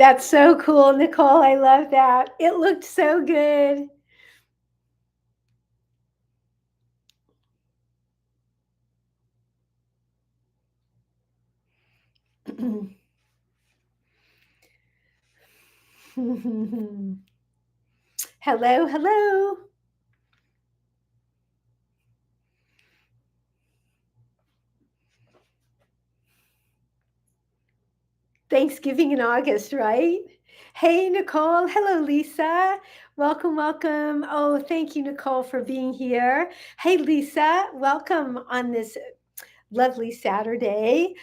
That's so cool, Nicole. I love that. It looked so good. Hello, hello. Thanksgiving in August, right? Hey, Nicole. Hello, Lisa. Welcome, welcome. Oh, thank you, Nicole, for being here. Hey, Lisa. Welcome on this lovely Saturday.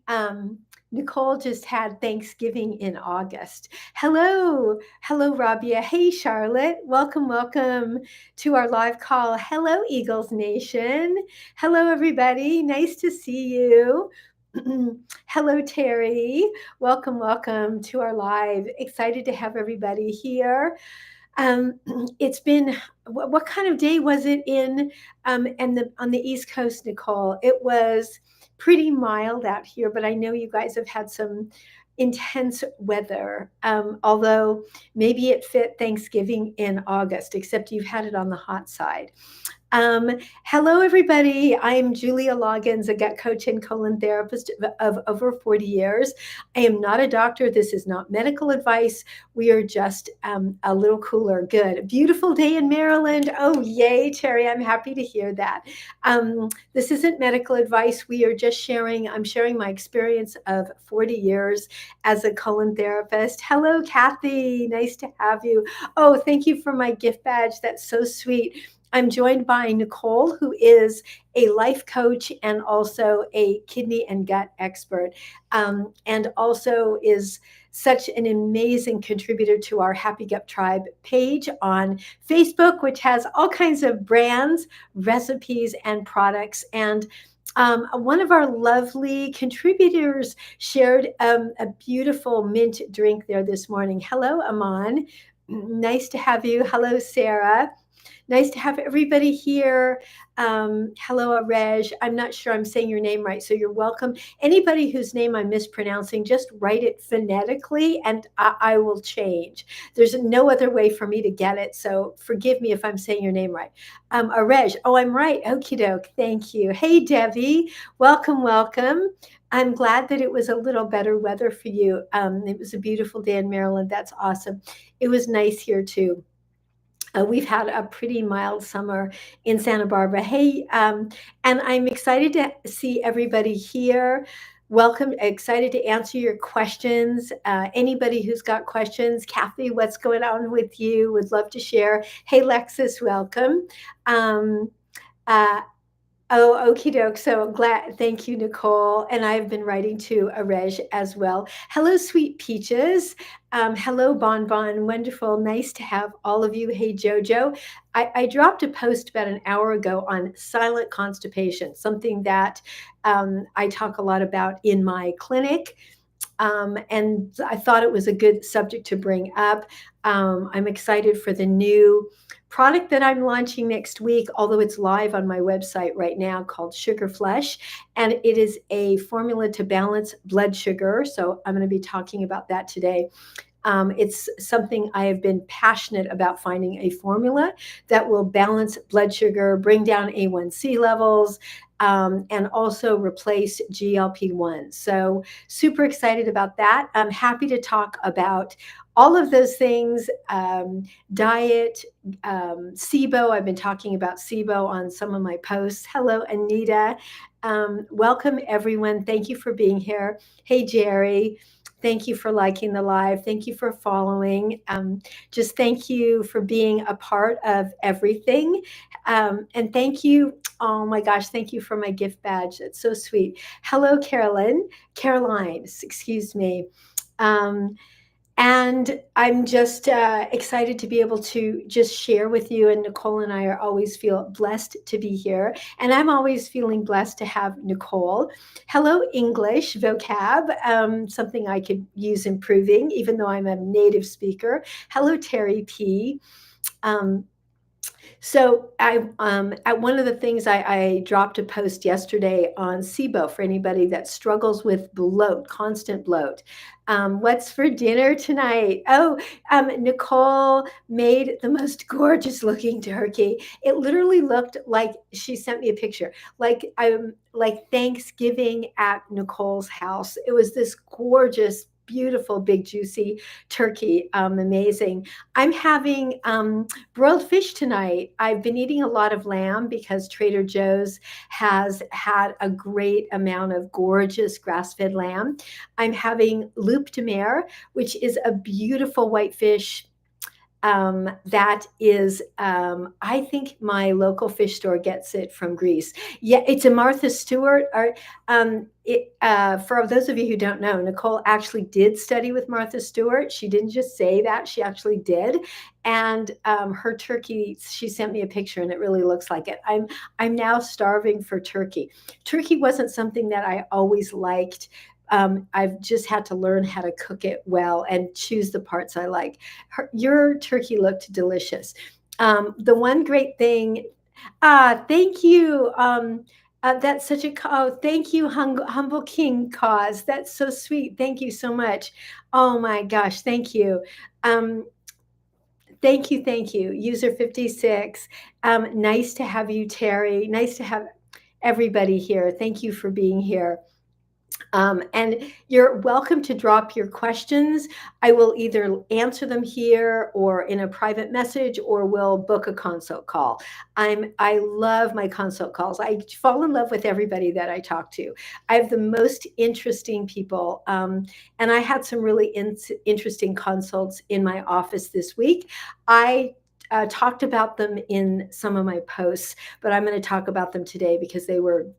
um, Nicole just had Thanksgiving in August. Hello. Hello, Rabia. Hey, Charlotte. Welcome, welcome to our live call. Hello, Eagles Nation. Hello, everybody. Nice to see you. Hello, Terry. Welcome, welcome to our live. Excited to have everybody here. Um, it's been what kind of day was it in and on the East Coast, Nicole? It was pretty mild out here, but I know you guys have had some intense weather. Although maybe it fit Thanksgiving in August, except you've had it on the hot side. Hello, everybody. I'm Julia Loggins, a gut coach and colon therapist of over 40 years. I am not a doctor. This is not medical advice. We are just a little cooler. Good. A beautiful day in Maryland. Oh, yay, Terry. I'm happy to hear that. This isn't medical advice. We are just sharing. I'm sharing my experience of 40 years as a colon therapist. Hello, Kathy. Nice to have you. Oh, thank you for my gift badge. That's so sweet. I'm joined by Nicole, who is a life coach and also a kidney and gut expert, and also is such an amazing contributor to our Happy Gut Tribe page on Facebook, which has all kinds of brands, recipes, and products. And one of our lovely contributors shared a beautiful mint drink there this morning. Hello, Aman. Nice to have you. Hello, Sarah. Nice to have everybody here. Hello, Arej. I'm not sure I'm saying your name right, so you're welcome. Anybody whose name I'm mispronouncing, just write it phonetically and I will change. There's no other way for me to get it, so forgive me if I'm saying your name right. Arej, oh, I'm right. Okie doke. Thank you. Hey, Debbie. Welcome, welcome. I'm glad that it was a little better weather for you. It was a beautiful day in Maryland. That's awesome. It was nice here too. We've had a pretty mild summer in Santa Barbara. Hey, and I'm excited to see everybody here. Welcome, excited to answer your questions. Anybody who's got questions, Kathy, what's going on with you? Would love to share. Hey, Lexus, welcome. Um, uh, Oh, okie doke. So glad. Thank you, Nicole. And I've been writing to Arej as well. Hello, sweet peaches. Hello, Bon Bon. Wonderful. Nice to have all of you. Hey, Jojo. I dropped a post about an hour ago on silent constipation, something that I talk a lot about in my clinic. And I thought it was a good subject to bring up. I'm excited for the new product that I'm launching next week, although it's live on my website right now, called Sugar Flush. And it is a formula to balance blood sugar. So I'm going to be talking about that today. It's something I have been passionate about, finding a formula that will balance blood sugar, bring down A1C levels, and also replace GLP-1. So super excited about that. I'm happy to talk about all of those things, diet, SIBO. I've been talking about SIBO on some of my posts. Hello, Anita. Welcome, everyone. Thank you for being here. Hey, Jerry. Thank you for liking the live. Thank you for following. Just thank you for being a part of everything. And thank you. Oh my gosh, thank you for my gift badge. That's so sweet. Hello, Caroline, excuse me. Um, and I'm just excited to be able to just share with you. And Nicole and I are always feel blessed to be here. And I'm always feeling blessed to have Nicole. Hello, English vocab, something I could use improving, even though I'm a native speaker. Hello, Terry P. Um, so at one of the things I dropped a post yesterday on SIBO for anybody that struggles with bloat, constant bloat. What's for dinner tonight? Oh, Nicole made the most gorgeous looking turkey. It literally looked like, she sent me a picture, like Thanksgiving at Nicole's house. It was this gorgeous, beautiful, big, juicy turkey. Amazing. I'm having broiled fish tonight. I've been eating a lot of lamb because Trader Joe's has had a great amount of gorgeous grass-fed lamb. I'm having loup de mer, which is a beautiful white fish that is, I think my local fish store gets it from Greece. Yeah, it's a Martha Stewart. For those of you who don't know, Nicole actually did study with Martha Stewart. She didn't just say that; she actually did. And her turkey, she sent me a picture, and it really looks like it. I'm now starving for turkey. Turkey wasn't something that I always liked. I've just had to learn how to cook it well and choose the parts I like. Your turkey looked delicious. The one great thing, thank you. That's such a, oh, thank you, Humble King Cause. That's so sweet. Thank you so much. Oh my gosh, thank you. Um, Thank you, thank you. User 56. Nice to have you, Terry. Nice to have everybody here. Thank you for being here. And you're welcome to drop your questions. I will either answer them here or in a private message, or we'll book a consult call. I love my consult calls. I fall in love with everybody that I talk to. I have the most interesting people. And I had some really interesting consults in my office this week. I talked about them in some of my posts, but I'm going to talk about them today because they were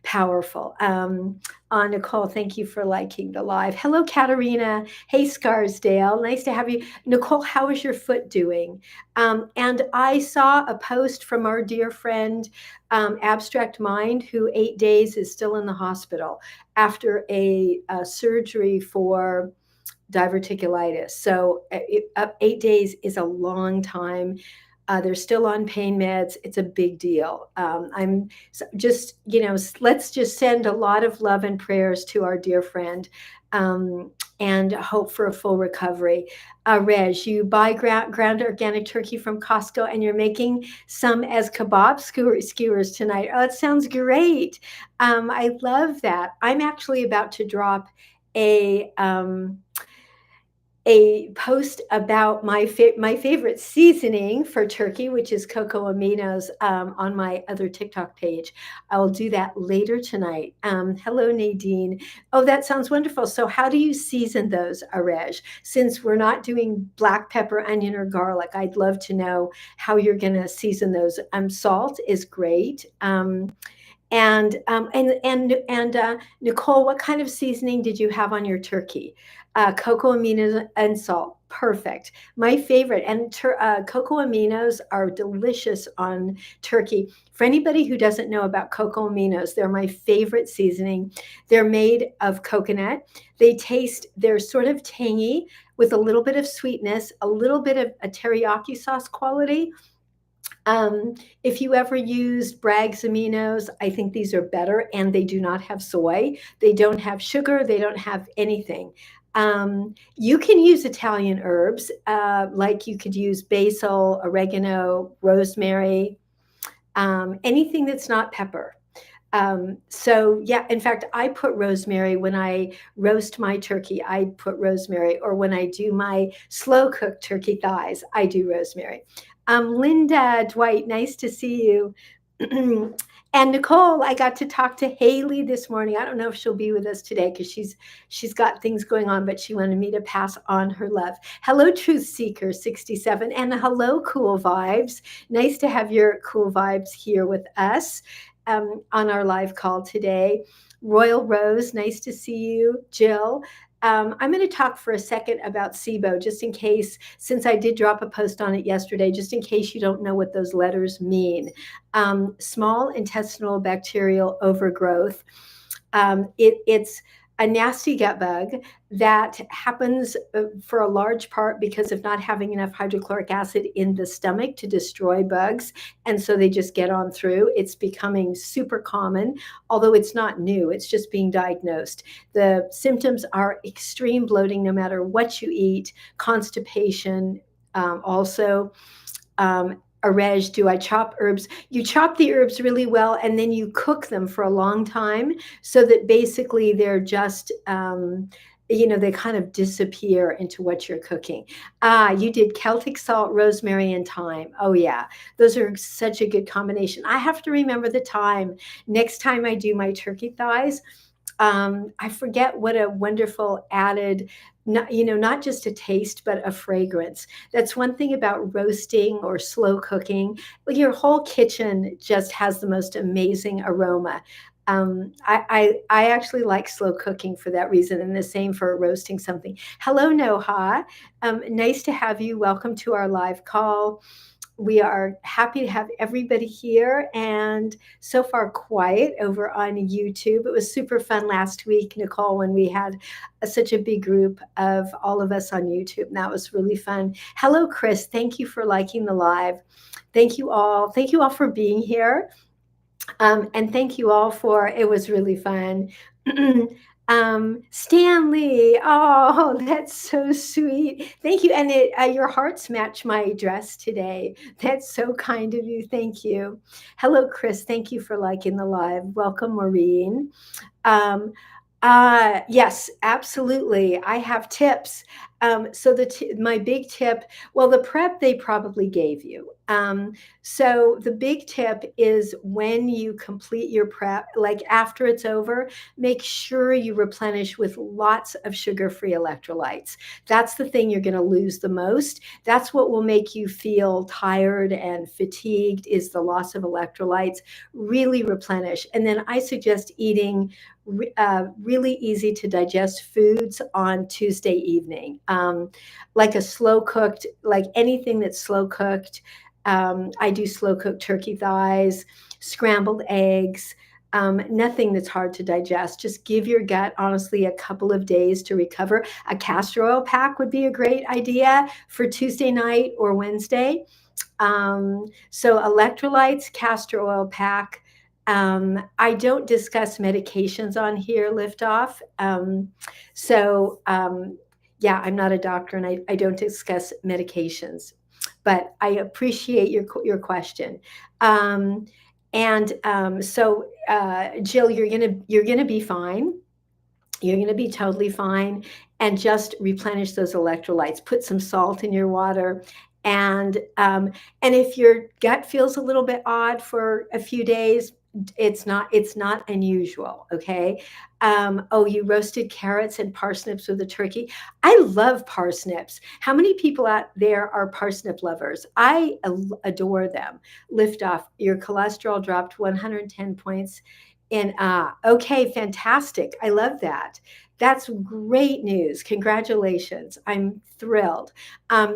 powerful. Nicole, thank you for liking the live. Hello, Katarina. Hey, Scarsdale. Nice to have you. Nicole, how is your foot doing? And I saw a post from our dear friend, Abstract Mind, who 8 days is still in the hospital after a surgery for diverticulitis. So 8 days is a long time. They're still on pain meds. It's a big deal. I'm just, let's just send a lot of love and prayers to our dear friend, um, and hope for a full recovery. Reg, you buy ground organic turkey from Costco and you're making some as kebab skewers tonight. Oh, it sounds great. I love that. I'm actually about to drop a a post about my favorite seasoning for turkey, which is cocoa aminos, on my other TikTok page. I will do that later tonight. Hello, Nadine. Oh, that sounds wonderful. So how do you season those, Arej? Since we're not doing black pepper, onion, or garlic, I'd love to know how you're going to season those. Salt is great. And Nicole, what kind of seasoning did you have on your turkey? Cocoa aminos and salt. Perfect. My favorite. And cocoa aminos are delicious on turkey. For anybody who doesn't know about cocoa aminos, they're my favorite seasoning. They're made of coconut. They're sort of tangy with a little bit of sweetness, a little bit of a teriyaki sauce quality. If you ever used Bragg's aminos, I think these are better, and they do not have soy. They don't have sugar. They don't have anything. You can use Italian herbs, like you could use basil, oregano, rosemary, anything that's not pepper. So yeah, in fact, I put rosemary when I roast my turkey. I put rosemary, or when I do my slow cooked turkey thighs, I do rosemary. Linda, Dwight, nice to see you. And Nicole, I got to talk to Haley this morning. I don't know if she'll be with us today because she's got things going on, but she wanted me to pass on her love. Hello, Truth Seeker 67, and hello, Cool Vibes. Nice to have your cool vibes here with us on our live call today. Royal Rose, nice to see you. Jill, I'm going to talk for a second about SIBO, just in case, since I did drop a post on it yesterday, just in case you don't know what those letters mean. Small intestinal bacterial overgrowth. It's a nasty gut bug that happens for a large part because of not having enough hydrochloric acid in the stomach to destroy bugs. And so they just get on through. It's becoming super common, although it's not new. It's just being diagnosed. The symptoms are extreme bloating no matter what you eat, constipation, also. Arej, do I chop herbs? You chop the herbs really well, and then you cook them for a long time so that basically they're just, they kind of disappear into what you're cooking. You did Celtic salt, rosemary, and thyme. Oh, yeah. Those are such a good combination. I have to remember the thyme. Next time I do my turkey thighs, I forget what a wonderful added, not just a taste, but a fragrance. That's one thing about roasting or slow cooking. Your whole kitchen just has the most amazing aroma. I actually like slow cooking for that reason, and the same for roasting something. Hello, Noha. Nice to have you. Welcome to our live call. We are happy to have everybody here, and so far quiet over on YouTube. It was super fun last week, Nicole, when we had such a big group of all of us on YouTube. And that was really fun. Hello, Chris. Thank you for liking the live. Thank you all. Thank you all for being here. And thank you all it was really fun. Stanley, oh, that's so sweet. Thank you. And your hearts match my dress today. That's so kind of you. Thank you. Hello, Chris. Thank you for liking the live. Welcome, Maureen. Yes, absolutely. I have tips. So my big tip, well, the prep they probably gave you. So the big tip is when you complete your prep, like after it's over, make sure you replenish with lots of sugar-free electrolytes. That's the thing you're going to lose the most. That's what will make you feel tired and fatigued, is the loss of electrolytes. Really replenish. And then I suggest eating really easy to digest foods on Tuesday evening, like a slow cooked, like anything that's slow cooked. I do slow cooked turkey thighs, scrambled eggs, nothing that's hard to digest. Just give your gut, honestly, a couple of days to recover. A castor oil pack would be a great idea for Tuesday night or Wednesday. So electrolytes, castor oil pack. I don't discuss medications on here, Liftoff. Yeah, I'm not a doctor and I don't discuss medications, but I appreciate your question. Um, Jill, you're gonna be fine. You're going to be totally fine, and just replenish those electrolytes. Put some salt in your water, and if your gut feels a little bit odd for a few days, it's not unusual. Okay. Oh, you roasted carrots and parsnips with a turkey. I love parsnips. How many people out there are parsnip lovers? I adore them. Lift off. Your cholesterol dropped 110 points. And okay, fantastic. I love that. That's great news. Congratulations. I'm thrilled.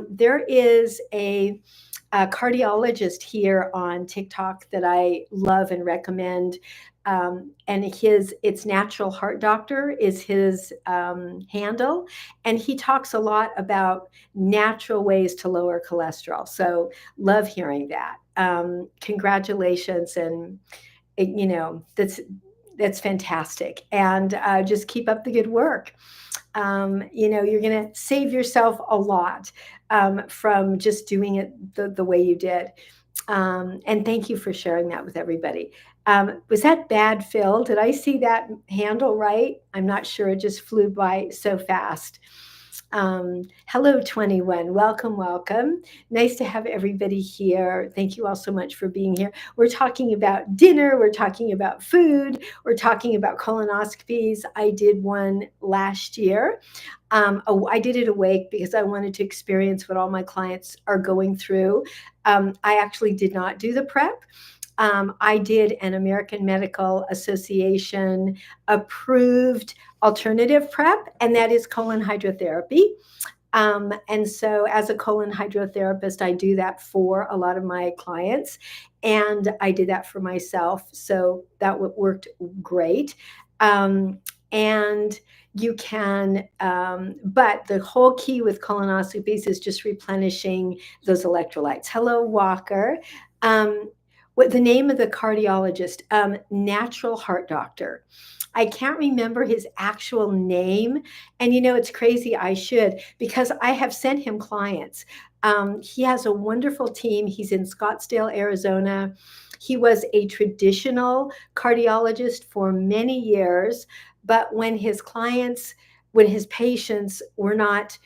There is a cardiologist here on TikTok that I love and recommend. And it's Natural Heart Doctor is his handle. And he talks a lot about natural ways to lower cholesterol. So love hearing that. Congratulations. And that's fantastic, and just keep up the good work. You're going to save yourself a lot from just doing it the way you did. And thank you for sharing that with everybody. Was that bad, Phil? Did I see that handle right? I'm not sure. It just flew by so fast. Hello, 21. Welcome, welcome. Nice to have everybody here. Thank you all so much for being here. We're talking about dinner. We're talking about food. We're talking about colonoscopies. I did one last year. I did it awake because I wanted to experience what all my clients are going through. I actually did not do the prep. I did an American Medical Association approved alternative prep, and that is colon hydrotherapy. And so as a colon hydrotherapist, I do that for a lot of my clients, and I did that for myself. So that worked great. And you can, but the whole key with colonoscopies is just replenishing those electrolytes. Hello, Walker. What the name of the cardiologist? Natural Heart Doctor. I can't remember his actual name. And it's crazy. I should, because I have sent him clients. He has a wonderful team. He's in Scottsdale, Arizona. He was a traditional cardiologist for many years, but when his patients were not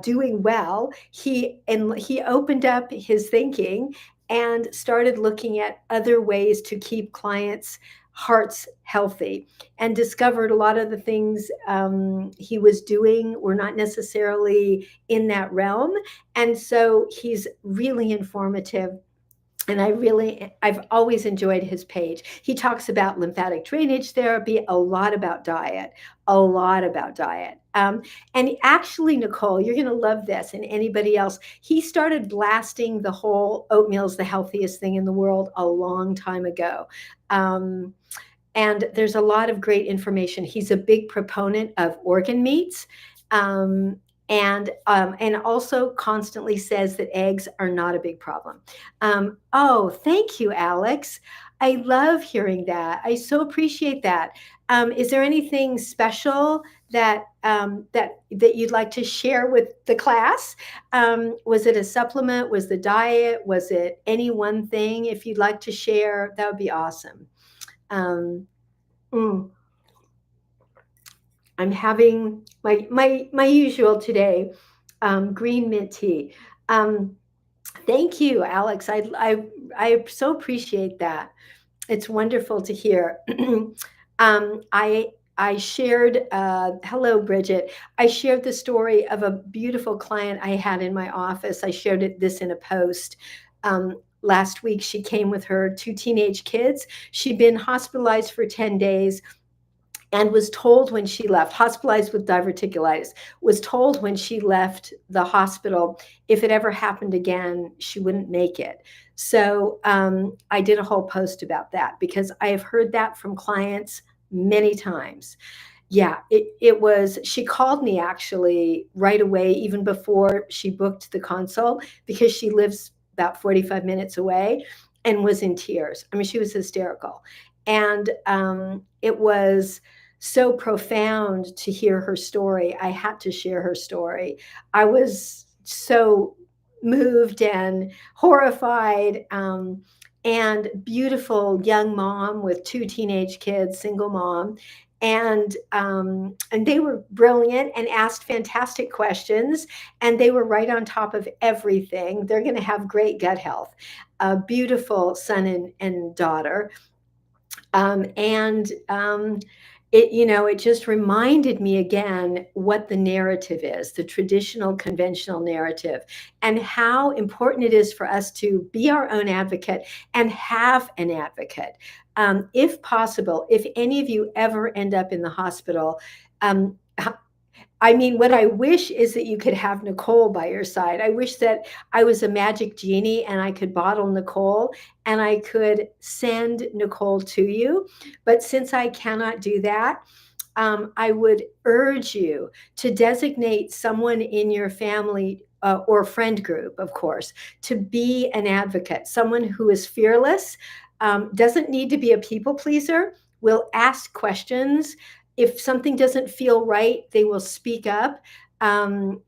doing well, he opened up his thinking and started looking at other ways to keep clients' hearts healthy, and discovered a lot of the things he was doing were not necessarily in that realm. And so he's really informative. And I've always enjoyed his page. He talks about lymphatic drainage therapy, a lot about diet. And actually, Nicole, you're going to love this, and anybody else. He started blasting the whole oatmeal's the healthiest thing in the world a long time ago. And there's a lot of great information. He's a big proponent of organ meats. And also constantly says that eggs are not a big problem. Oh, thank you, Alex. I love hearing that. I so appreciate that. Is there anything special that you'd like to share with the class? Was it a supplement? Was the diet? Was it any one thing? If you'd like to share, that would be awesome. I'm having my usual today, green mint tea. Thank you, Alex. I so appreciate that. It's wonderful to hear. I shared, hello, Bridget. I shared the story of a beautiful client I had in my office. I shared this in a post. Last week, she came with her 2 teenage kids. She'd been hospitalized for 10 days. And was told when she left, hospitalized with diverticulitis, was told when she left the hospital, if it ever happened again, she wouldn't make it. So I did a whole post about that because I have heard that from clients many times. Yeah, she called me actually right away, even before she booked the consult, because she lives about 45 minutes away and was in tears. I mean, she was hysterical. And it was so profound to hear her story. I had to share her story. I was so moved and horrified. And beautiful young mom with two teenage kids, single mom, and they were brilliant and asked fantastic questions, and they were right on top of everything. They're going to have great gut health. A beautiful son and daughter. And it, it just reminded me again what the narrative is, the traditional, conventional narrative, and how important it is for us to be our own advocate and have an advocate. If possible, if any of you ever end up in the hospital, um, I mean, what I wish is that you could have Nicole by your side. I wish that I was a magic genie and I could bottle Nicole and I could send Nicole to you. But since I cannot do that, I would urge you to designate someone in your family or friend group, of course, to be an advocate, someone who is fearless, doesn't need to be a people pleaser, will ask questions. If something doesn't feel right, they will speak up. And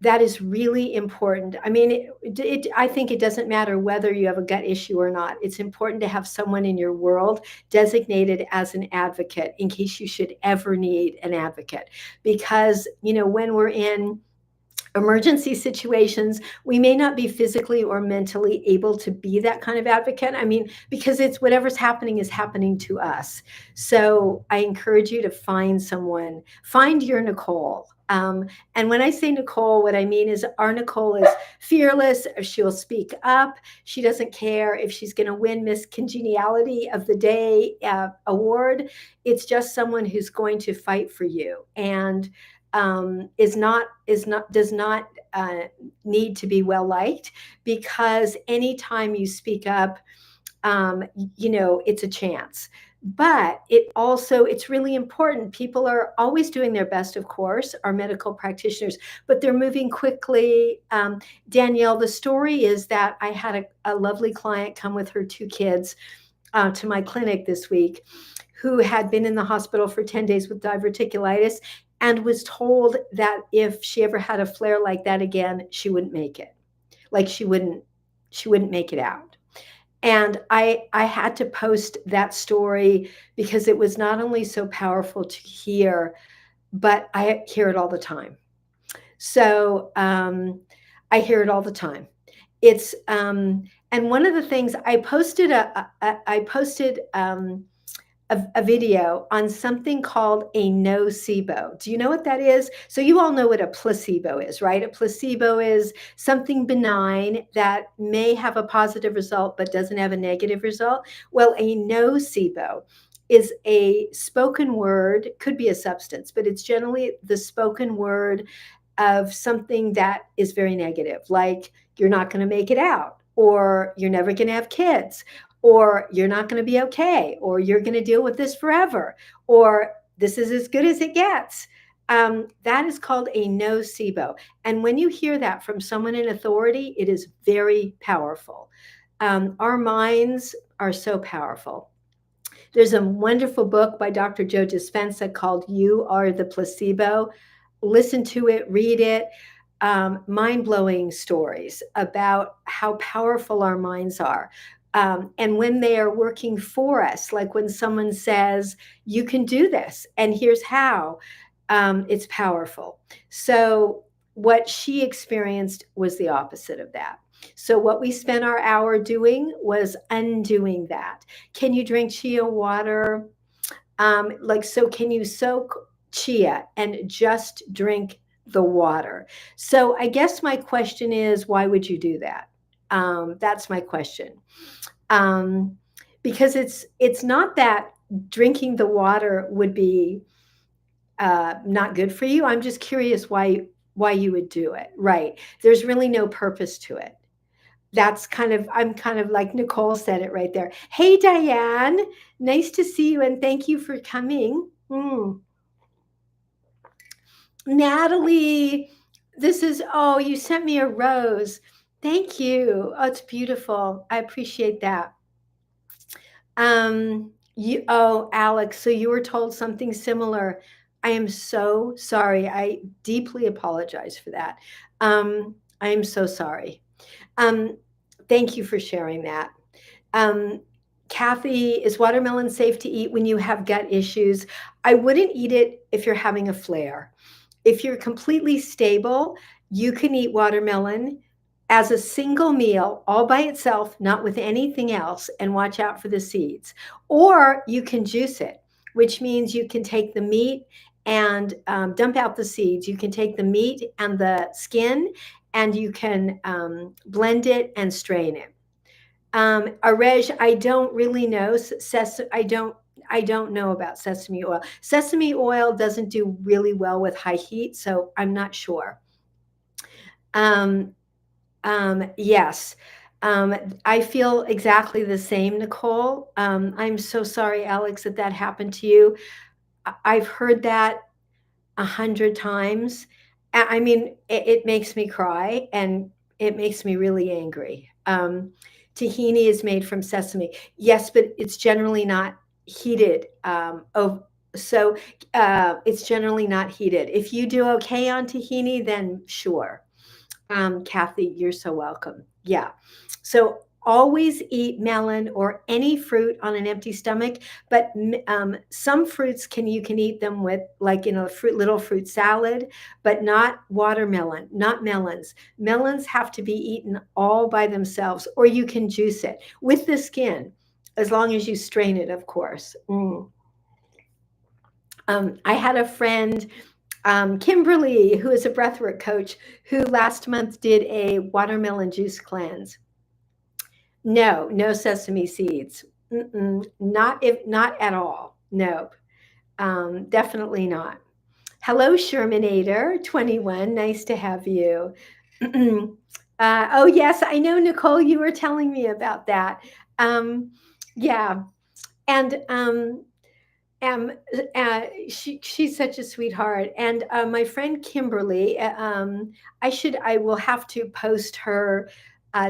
that is really important. I mean, I think it doesn't matter whether you have a gut issue or not. It's important to have someone in your world designated as an advocate in case you should ever need an advocate. Because, when we're in emergency situations, we may not be physically or mentally able to be that kind of advocate. I mean, because it's whatever's happening is happening to us. So I encourage you to find someone, find your Nicole. And when I say Nicole, what I mean is our Nicole is fearless. She'll speak up. She doesn't care if she's going to win Miss Congeniality of the Day award. It's just someone who's going to fight for you and does not need to be well liked, because anytime you speak up, it's a chance. But it's really important. People are always doing their best, of course, our medical practitioners, but they're moving quickly. Danielle, the story is that I had a lovely client come with her two kids to my clinic this week, who had been in the hospital for 10 days with diverticulitis and was told that if she ever had a flare like that again, she wouldn't make it. Like she wouldn't make it out. And I had to post that story because it was not only so powerful to hear, but I hear it all the time. So I hear it all the time. It's and one of the things I posted a video on something called a nocebo. Do you know what that is? So you all know what a placebo is, right? A placebo is something benign that may have a positive result but doesn't have a negative result. Well, a nocebo is a spoken word, could be a substance, but it's generally the spoken word of something that is very negative, like you're not going to make it out, or you're never going to have kids, or you're not going to be okay, or you're going to deal with this forever, or this is as good as it gets. That is called a nocebo. And when you hear that from someone in authority, it is very powerful. Our minds are so powerful. There's a wonderful book by Dr. Joe Dispenza called You Are the Placebo. Listen to it, read it. Mind-blowing stories about how powerful our minds are. And when they are working for us, like when someone says, you can do this, and here's how, it's powerful. So what she experienced was the opposite of that. So what we spent our hour doing was undoing that. Can you drink chia water? So can you soak chia and just drink the water? So I guess my question is, why would you do that? That's my question. Because it's not that drinking the water would be not good for you. I'm just curious why you would do it. Right. There's really no purpose to it. I'm kind of like Nicole said it right there. Hey, Diane, nice to see you and thank you for coming. Natalie, This is, oh, you sent me a rose. Thank you. Oh, it's beautiful. I appreciate that. Oh, Alex, so you were told something similar. I am so sorry. I deeply apologize for that. I am so sorry. Um, Thank you for sharing that. Um, Kathy, is watermelon safe to eat when you have gut issues? I wouldn't eat it if you're having a flare. If you're completely stable, you can eat watermelon as a single meal all by itself, not with anything else, and watch out for the seeds. Or you can juice it, which means you can take the meat and dump out the seeds. You can take the meat and the skin and you can blend it and strain it. Arej, I don't really know. I don't know about sesame oil. Sesame oil doesn't do really well with high heat, so I'm not sure. Um, yes. I feel exactly the same, Nicole. I'm so sorry, Alex, that that happened to you. I've heard that 100 times. I mean, it makes me cry and it makes me really angry. Tahini is made from sesame. Yes, but it's generally not heated. So it's generally not heated. If you do okay on tahini, then sure. Kathy, you're so welcome. Yeah. So always eat melon or any fruit on an empty stomach, but some fruits you can eat them with like in a little fruit salad, but not watermelon, not melons. Melons have to be eaten all by themselves, or you can juice it with the skin, as long as you strain it, of course. I had a friend, Kimberly, who is a breathwork coach, who last month did a watermelon juice cleanse. No, no sesame seeds. Not at all. Nope. Definitely not. Hello, Shermanator 21. Nice to have you. Oh, yes, I know, Nicole, you were telling me about that. Yeah. And she's such a sweetheart. And my friend Kimberly, I will have to post her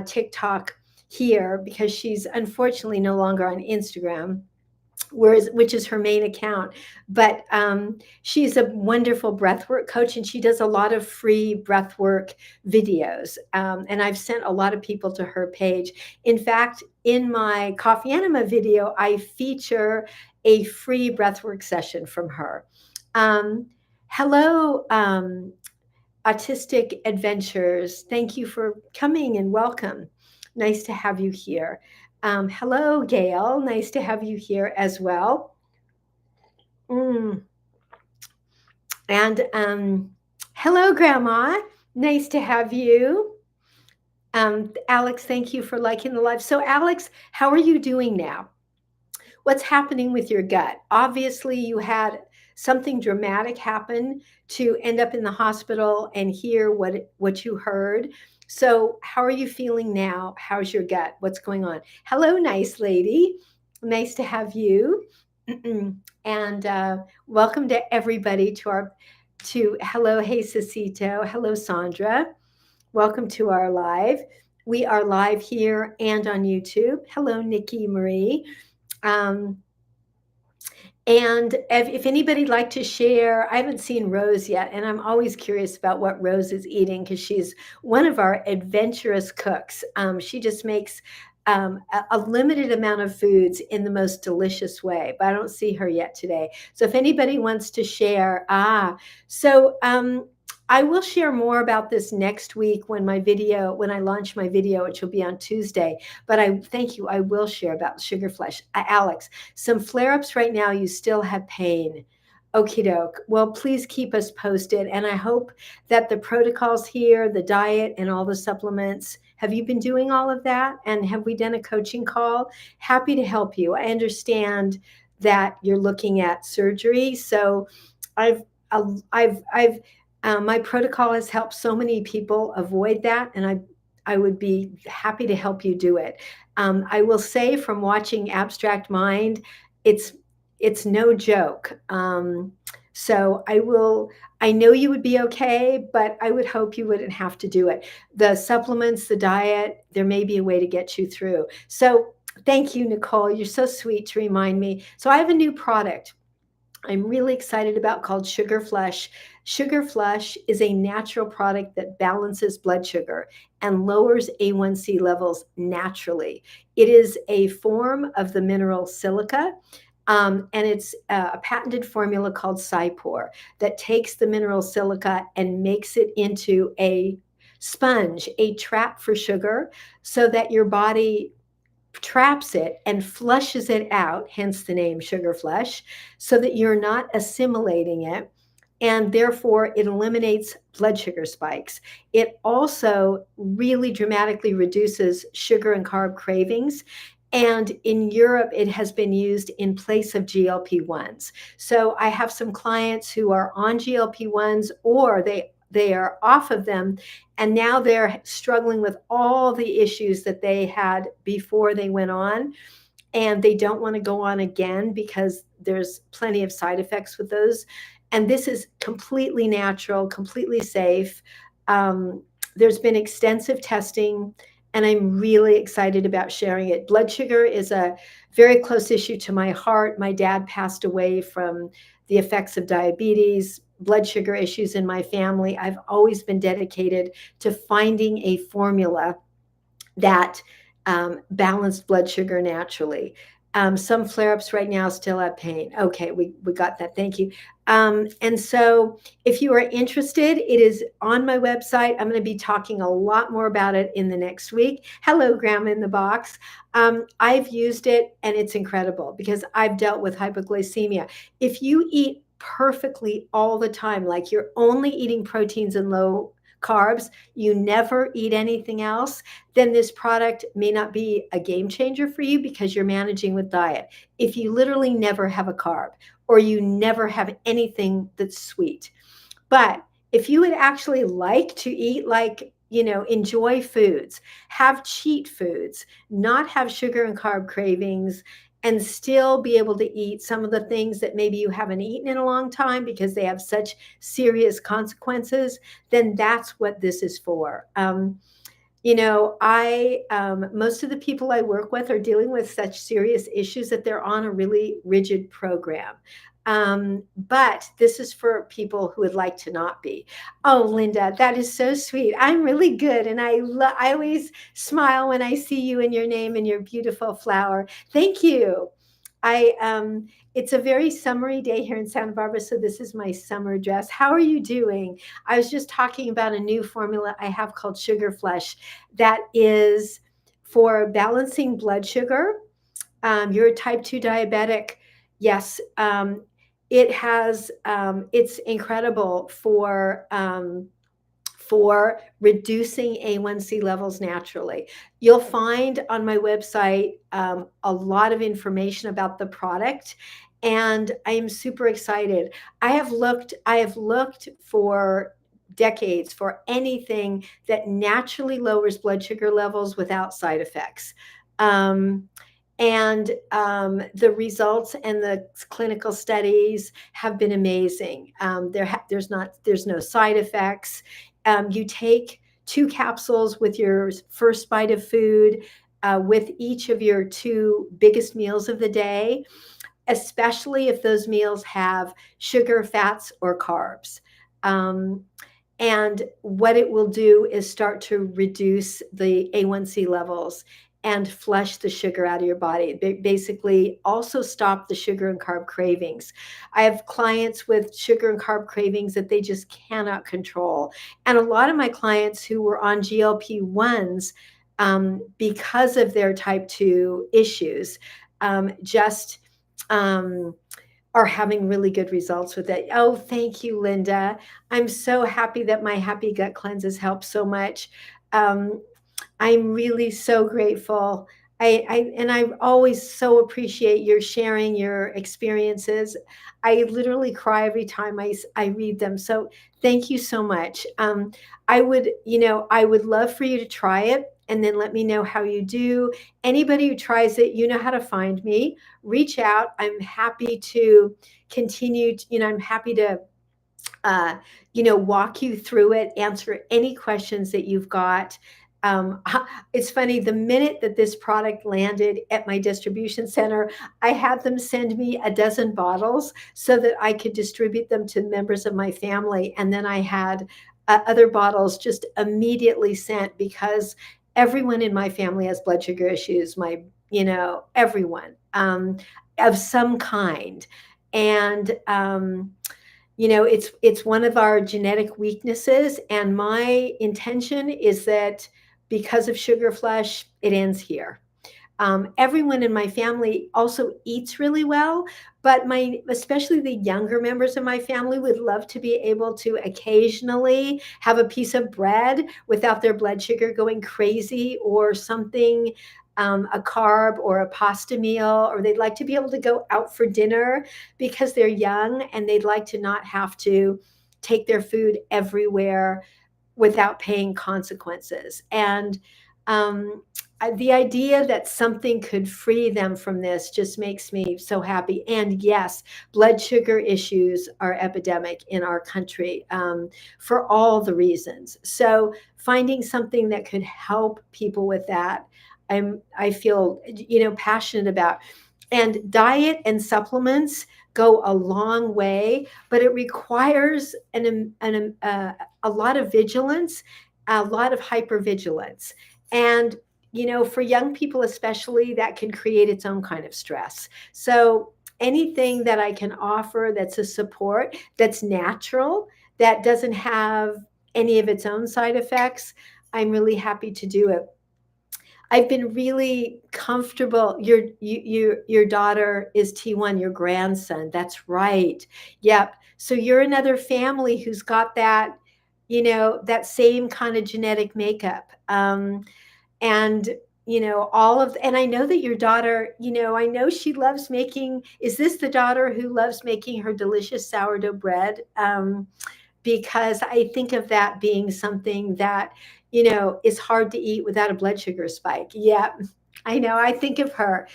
TikTok here because she's unfortunately no longer on Instagram, which is her main account. But she's a wonderful breathwork coach, and she does a lot of free breathwork videos. And I've sent a lot of people to her page. In fact, in my Coffee Enema video, I feature a free breathwork session from her. Hello, Autistic Adventures. Thank you for coming and welcome. Nice to have you here. Hello, Gail. Nice to have you here as well. Mm. And hello, Grandma. Nice to have you. Alex, thank you for liking the live. So, Alex, how are you doing now? What's happening with your gut? Obviously, you had something dramatic happen to end up in the hospital and hear what you heard. So, how are you feeling now? How's your gut? What's going on? Hello, nice lady. Nice to have you. And welcome to everybody to hello, hey Cecito. Hello, Sandra. Welcome to our live. We are live here and on YouTube. Hello, Nikki Marie. Um, and if anybody'd like to share, I haven't seen Rose yet, and I'm always curious about what Rose is eating because she's one of our adventurous cooks. She just makes a limited amount of foods in the most delicious way, but I don't see her yet today. So if anybody wants to share, I will share more about this next week when I launch my video, which will be on Tuesday. But I thank you. I will share about sugar flesh. Alex, some flare-ups right now, you still have pain. Okie doke. Well, please keep us posted. And I hope that the protocols here, the diet, and all the supplements, have you been doing all of that? And have we done a coaching call? Happy to help you. I understand that you're looking at surgery. So I've my protocol has helped so many people avoid that, and I would be happy to help you do it. I will say from watching Abstract Mind, it's no joke. So I know you would be okay, but I would hope you wouldn't have to do it. The supplements, the diet, there may be a way to get you through. So thank you, Nicole. You're so sweet to remind me. So I have a new product I'm really excited about called Sugar Flush. Sugar Flush is a natural product that balances blood sugar and lowers A1C levels naturally. It is a form of the mineral silica. And it's a patented formula called Cypor that takes the mineral silica and makes it into a sponge, a trap for sugar, so that your body traps it and flushes it out, hence the name sugar flush, so that you're not assimilating it. And therefore, it eliminates blood sugar spikes. It also really dramatically reduces sugar and carb cravings. And in Europe, it has been used in place of GLP-1s. So I have some clients who are on GLP-1s or they are off of them, and now they're struggling with all the issues that they had before they went on, and they don't want to go on again because there's plenty of side effects with those. And this is completely natural, completely safe. There's been extensive testing, and I'm really excited about sharing it. Blood sugar is a very close issue to my heart. My dad passed away from the effects of diabetes, blood sugar issues in my family. I've always been dedicated to finding a formula that balanced blood sugar naturally. Some flare-ups right now still have pain. Okay, we got that. Thank you. And so if you are interested, it is on my website. I'm going to be talking a lot more about it in the next week. Hello, Grandma in the Box. I've used it and it's incredible because I've dealt with hypoglycemia. If you eat perfectly all the time, like you're only eating proteins and low carbs, you never eat anything else, then this product may not be a game changer for you because you're managing with diet. If you literally never have a carb or you never have anything that's sweet. But if you would actually like to eat, like, enjoy foods, have cheat foods, not have sugar and carb cravings, and still be able to eat some of the things that maybe you haven't eaten in a long time because they have such serious consequences, then that's what this is for. I most of the people I work with are dealing with such serious issues that they're on a really rigid program. But this is for people who would like to not be. Oh, Linda, that is so sweet. I'm really good, and I always smile when I see you and your name and your beautiful flower. Thank you. It's a very summery day here in Santa Barbara, so this is my summer dress. How are you doing? I was just talking about a new formula I have called Sugar Flush that is for balancing blood sugar. You're a type 2 diabetic. Yes, it's incredible for reducing A1C levels naturally. You'll find on my website a lot of information about the product, and I am super excited. I have looked for decades for anything that naturally lowers blood sugar levels without side effects. And the results and the clinical studies have been amazing. There's no side effects. You take 2 capsules with your first bite of food, with each of your 2 biggest meals of the day, especially if those meals have sugar, fats, or carbs. And what it will do is start to reduce the A1C levels and flush the sugar out of your body. Basically, also stop the sugar and carb cravings. I have clients with sugar and carb cravings that they just cannot control. And a lot of my clients who were on GLP-1s, because of their type 2 issues, just are having really good results with it. Oh, thank you, Linda. I'm so happy that my Happy Gut Cleanse has helped so much. I'm really so grateful. I always so appreciate your sharing your experiences. I literally cry every time I read them. So thank you so much. I would love for you to try it and then let me know how you do. Anybody who tries it, you know how to find me. Reach out. I'm happy to continue. I'm happy to uh, walk you through it, answer any questions that you've got. Um, it's funny, the minute that this product landed at my distribution center, I had them send me a dozen bottles so that I could distribute them to members of my family. And then I had other bottles just immediately sent because everyone in my family has blood sugar issues, everyone of some kind. And, it's one of our genetic weaknesses, and my intention is that because of sugar flush, it ends here. Everyone in my family also eats really well, but especially the younger members of my family would love to be able to occasionally have a piece of bread without their blood sugar going crazy or something, a carb or a pasta meal, or they'd like to be able to go out for dinner because they're young and they'd like to not have to take their food everywhere without paying consequences. And um, the idea that something could free them from this just makes me so happy. And yes, blood sugar issues are epidemic in our country, for all the reasons. So finding something that could help people with that, I feel passionate about. And diet and supplements go a long way, but it requires a lot of vigilance, a lot of hypervigilance. And for young people especially, that can create its own kind of stress. So anything that I can offer that's a support, that's natural, that doesn't have any of its own side effects, I'm really happy to do it. I've been really comfortable. Your daughter is T1, your grandson. That's right. Yep. So you're another family who's got that, that same kind of genetic makeup. And and I know that your daughter, I know she loves making, is this the daughter who loves making her delicious sourdough bread? Because I think of that being something that, is hard to eat without a blood sugar spike. Yeah, I know. I think of her.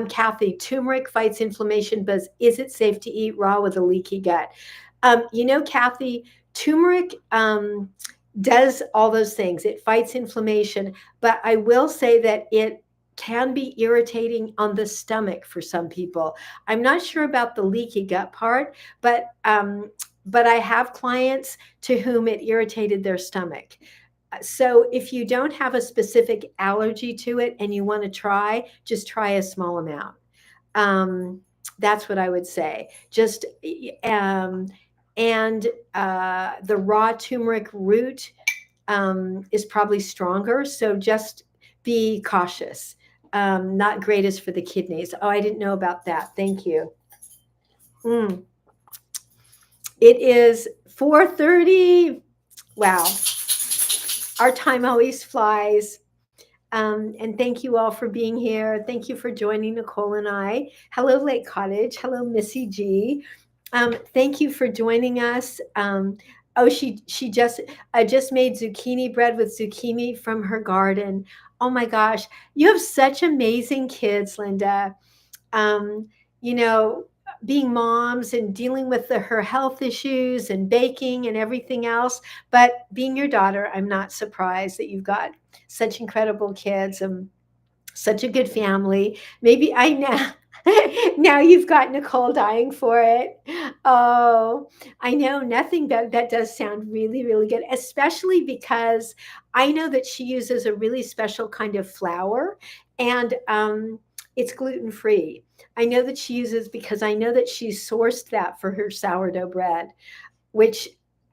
Kathy, turmeric fights inflammation, but is it safe to eat raw with a leaky gut? Kathy, turmeric does all those things. It fights inflammation, but I will say that it can be irritating on the stomach for some people. I'm not sure about the leaky gut part, but I have clients to whom it irritated their stomach. So if you don't have a specific allergy to it and you want to try, just try a small amount. That's what I would say. Just and the raw turmeric root is probably stronger. So just be cautious. Not greatest for the kidneys. Oh, I didn't know about that. Thank you. It is 4:30. Wow. Our time always flies. And thank you all for being here. Thank you for joining Nicole and I. Hello, Lake Cottage. Hello, Missy G. Thank you for joining us. She just made zucchini bread with zucchini from her garden. Oh my gosh, you have such amazing kids, Linda. Um, you know, being moms and dealing with her health issues and baking and everything else. But being your daughter, I'm not surprised that you've got such incredible kids and such a good family. Maybe I know. Now you've got Nicole dying for it. Oh, I know nothing, but that does sound really, really good, especially because I know that she uses a really special kind of flour, and it's gluten free. I know that she uses, because I know that she sourced that for her sourdough bread, which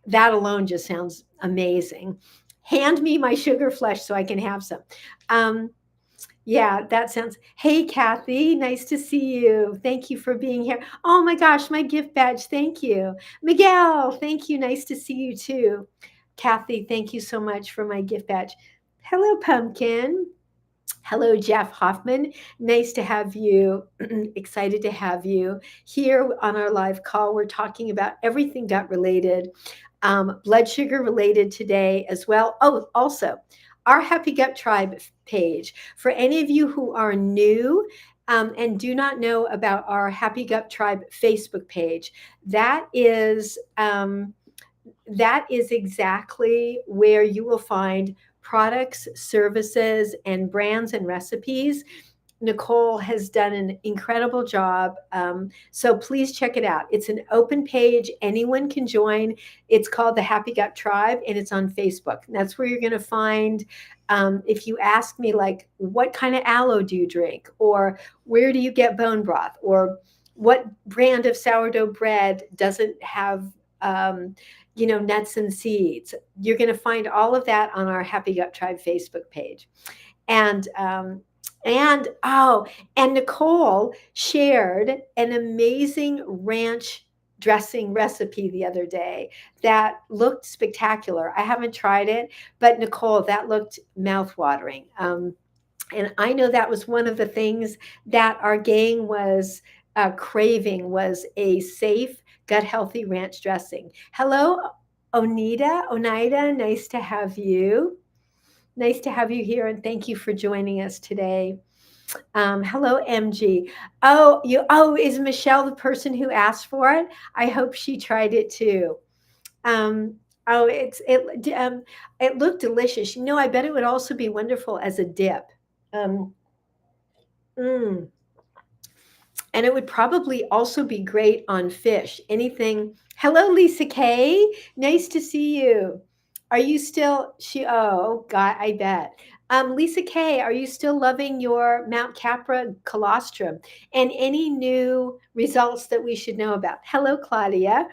that alone just sounds amazing. Hand me my sugar flush so I can have some. Yeah, that sounds. Hey, Kathy, nice to see you. Thank you for being here. Oh my gosh, my gift badge. Thank you. Miguel, thank you. Nice to see you too. Kathy, thank you so much for my gift badge. Hello, Pumpkin. Hello, Jeff Hoffman. Nice to have you. Excited to have you here on our live call. We're talking about everything gut related, blood sugar related today as well. Oh, also, our Happy Gut Tribe page. For any of you who are new, and do not know about our Happy Gut Tribe Facebook page, that is exactly where you will find products, services, and brands and recipes. Nicole has done an incredible job. So please check it out. It's an open page. Anyone can join. It's called the Happy Gut Tribe, and it's on Facebook. And that's where you're going to find, if you ask me, like, what kind of aloe do you drink? Or where do you get bone broth? Or what brand of sourdough bread doesn't have, nuts and seeds? You're going to find all of that on our Happy Gut Tribe Facebook page. And and oh, and Nicole shared an amazing ranch dressing recipe the other day that looked spectacular. I haven't tried it, but Nicole, that looked mouthwatering. And I know that was one of the things that our gang was craving, was a safe, gut healthy ranch dressing. Hello, Oneida, nice to have you. Nice to have you here, and thank you for joining us today. Hello, MG. Is Michelle the person who asked for it? I hope she tried it too. Um, it looked delicious. I bet it would also be wonderful as a dip. Um, mm. And it would probably also be great on fish. Anything. Hello, Lisa K. Nice to see you. Are you still oh God, I bet. Lisa K, are you still loving your Mount Capra colostrum? And any new results that we should know about? Hello, Claudia.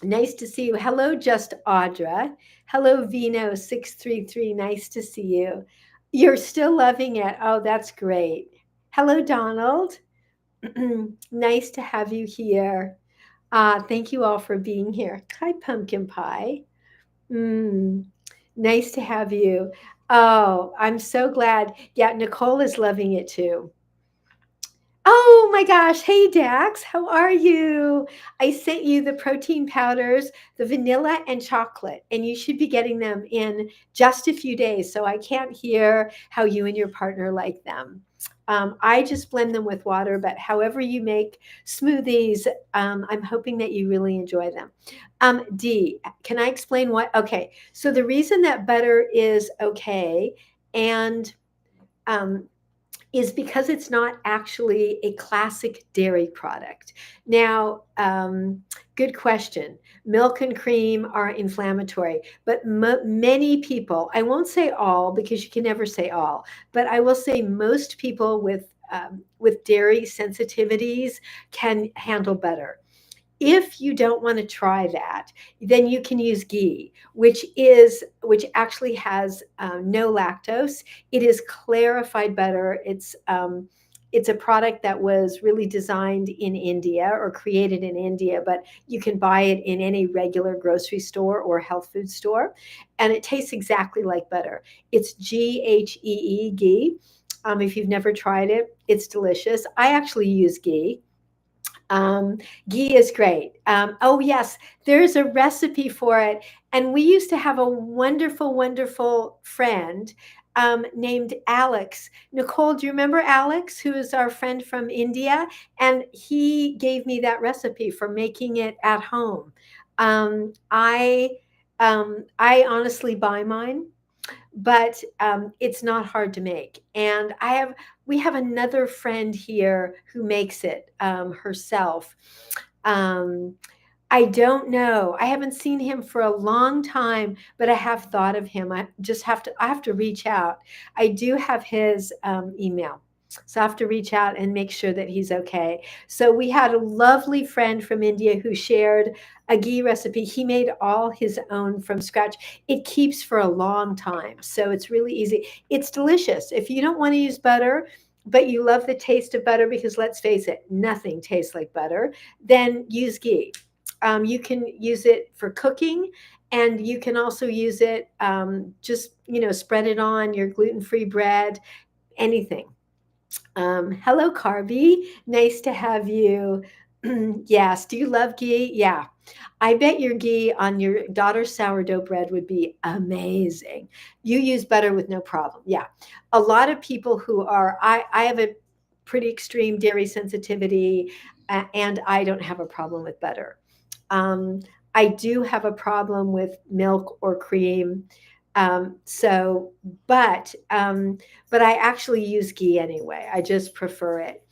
Nice to see you. Hello, Just Audra. Hello, Vino633. Nice to see you. You're still loving it. Oh, that's great. Hello, Donald. Nice to have you here. Thank you all for being here. Hi, Pumpkin Pie. Mm, nice to have you. Oh, I'm so glad. Yeah, Nicole is loving it too. Oh my gosh. Hey, Dax, how are you? I sent you the protein powders, the vanilla and chocolate, and you should be getting them in just a few days. So I can't hear how you and your partner like them. I just blend them with water, but however you make smoothies, I'm hoping that you really enjoy them. D, can I explain what? Okay, so the reason that butter is okay and um, is because it's not actually a classic dairy product. Now, good question. Milk and cream are inflammatory, but many people, I won't say all because you can never say all, but I will say most people with dairy sensitivities can handle butter. If you don't want to try that, then you can use ghee, which actually has no lactose. It is clarified butter. It's a product that was really designed in India or created in India, but you can buy it in any regular grocery store or health food store, and it tastes exactly like butter. It's GHEE, ghee. If you've never tried it, it's delicious. I actually use ghee. Um, Ghee is great. Oh, yes, there's a recipe for it. And we used to have a wonderful, wonderful friend named Alex. Nicole, do you remember Alex, who is our friend from India? And he gave me that recipe for making it at home. Um, I I honestly buy mine, but it's not hard to make. And we have another friend here who makes it herself. Um, I don't know. I haven't seen him for a long time, but I have thought of him. I have to reach out. I do have his email. So I have to reach out and make sure that he's okay. So we had a lovely friend from India who shared a ghee recipe. He made all his own from scratch. It keeps for a long time. So it's really easy. It's delicious. If you don't want to use butter, but you love the taste of butter, because let's face it, nothing tastes like butter, then use ghee. You can use it for cooking, and you can also use it just, spread it on your gluten-free bread, anything. Hello, Carby. Nice to have you. Yes. Do you love ghee? Yeah. I bet your ghee on your daughter's sourdough bread would be amazing. You use butter with no problem. Yeah. A lot of people who are, I have a pretty extreme dairy sensitivity, and I don't have a problem with butter. Um, I do have a problem with milk or cream. So, but I actually use ghee anyway. I just prefer it.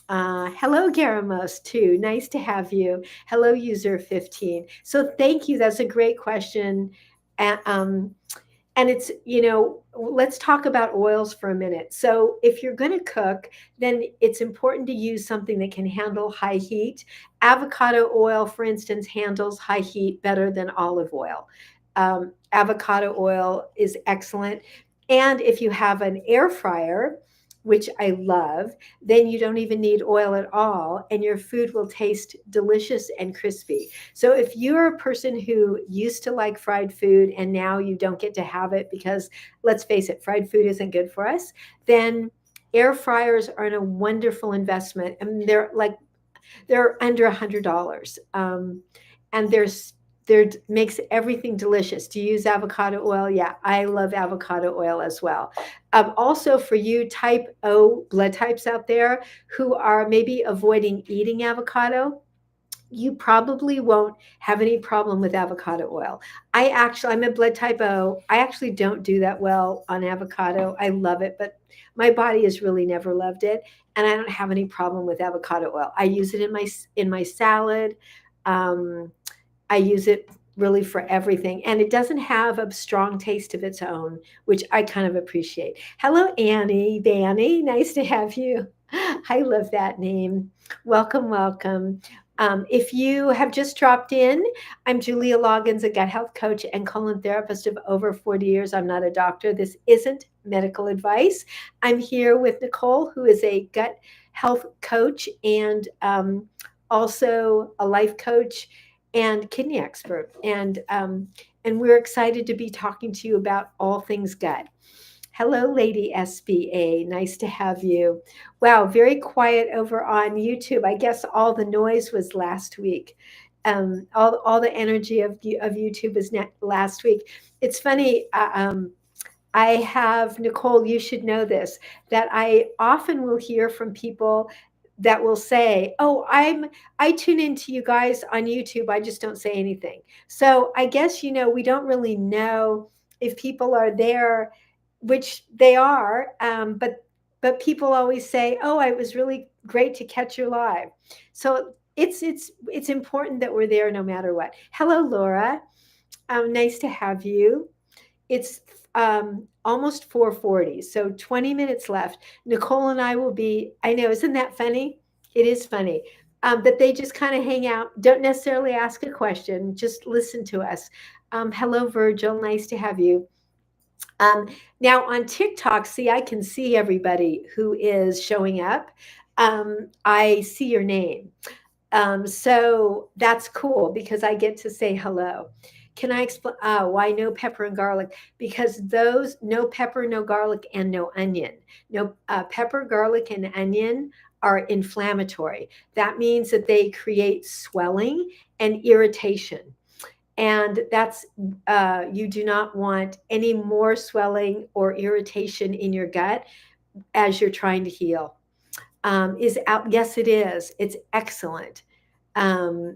Hello, Garamos, too. Nice to have you. Hello, user 15. So thank you. That's a great question. And, and it's, let's talk about oils for a minute. So if you're going to cook, then it's important to use something that can handle high heat. Avocado oil, for instance, handles high heat better than olive oil. Avocado oil is excellent. And if you have an air fryer, which I love, then you don't even need oil at all, and your food will taste delicious and crispy. So if you're a person who used to like fried food and now you don't get to have it because, let's face it, fried food isn't good for us, then air fryers are a wonderful investment. I mean, they're under $100, and there makes everything delicious. Do you use avocado oil? Yeah, I love avocado oil as well. Also, for you type O blood types out there who are maybe avoiding eating avocado, you probably won't have any problem with avocado oil. I'm a blood type O. I actually don't do that well on avocado. I love it, but my body has really never loved it, and I don't have any problem with avocado oil. I use it in my salad. Um, I use it really for everything, and it doesn't have a strong taste of its own, which I kind of appreciate. Hello, Annie Banny. Nice to have you. I love that name. Welcome, welcome. If you have just dropped in, I'm Julia Loggins, a gut health coach and colon therapist of over 40 years. I'm not a doctor. This isn't medical advice. I'm here with Nicole, who is a gut health coach and also a life coach and kidney expert. And we're excited to be talking to you about all things gut. Hello, Lady SBA. Nice to have you. Wow, very quiet over on YouTube. I guess all the noise was last week. All the energy of YouTube is last week. It's funny. I have, Nicole, you should know this, that I often will hear from people that will say, "Oh, I tune into you guys on YouTube. I just don't say anything." So I guess we don't really know if people are there, which they are, but people always say, "Oh, it was really great to catch you live." So it's important that we're there no matter what. Hello, Laura. Nice to have you. It's almost 4:40, so 20 minutes left. Nicole and I will be, I know, isn't that funny? It is funny. But they just kind of hang out, don't necessarily ask a question, just listen to us. Hello, Virgil. Nice to have you. Um, Now on TikTok, see, I can see everybody who is showing up. I see your name. So that's cool because I get to say hello. Can I explain why no pepper and garlic? Because those no pepper, no garlic, and no onion. No pepper, garlic, and onion are inflammatory. That means that they create swelling and irritation. And that's you do not want any more swelling or irritation in your gut as you're trying to heal. Is out? Yes, it is. It's excellent.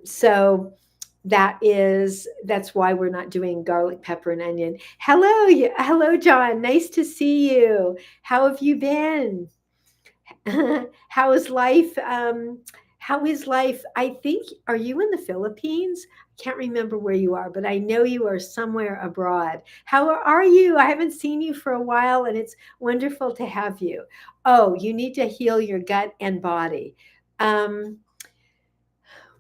So that's why we're not doing garlic, pepper, and onion. Hello, hello, John. Nice to see you. How have you been? How is life? How is life? I think, are you in the Philippines? I can't remember where you are, but I know you are somewhere abroad. How are you? I haven't seen you for a while, and it's wonderful to have you. Oh, you need to heal your gut and body. Um,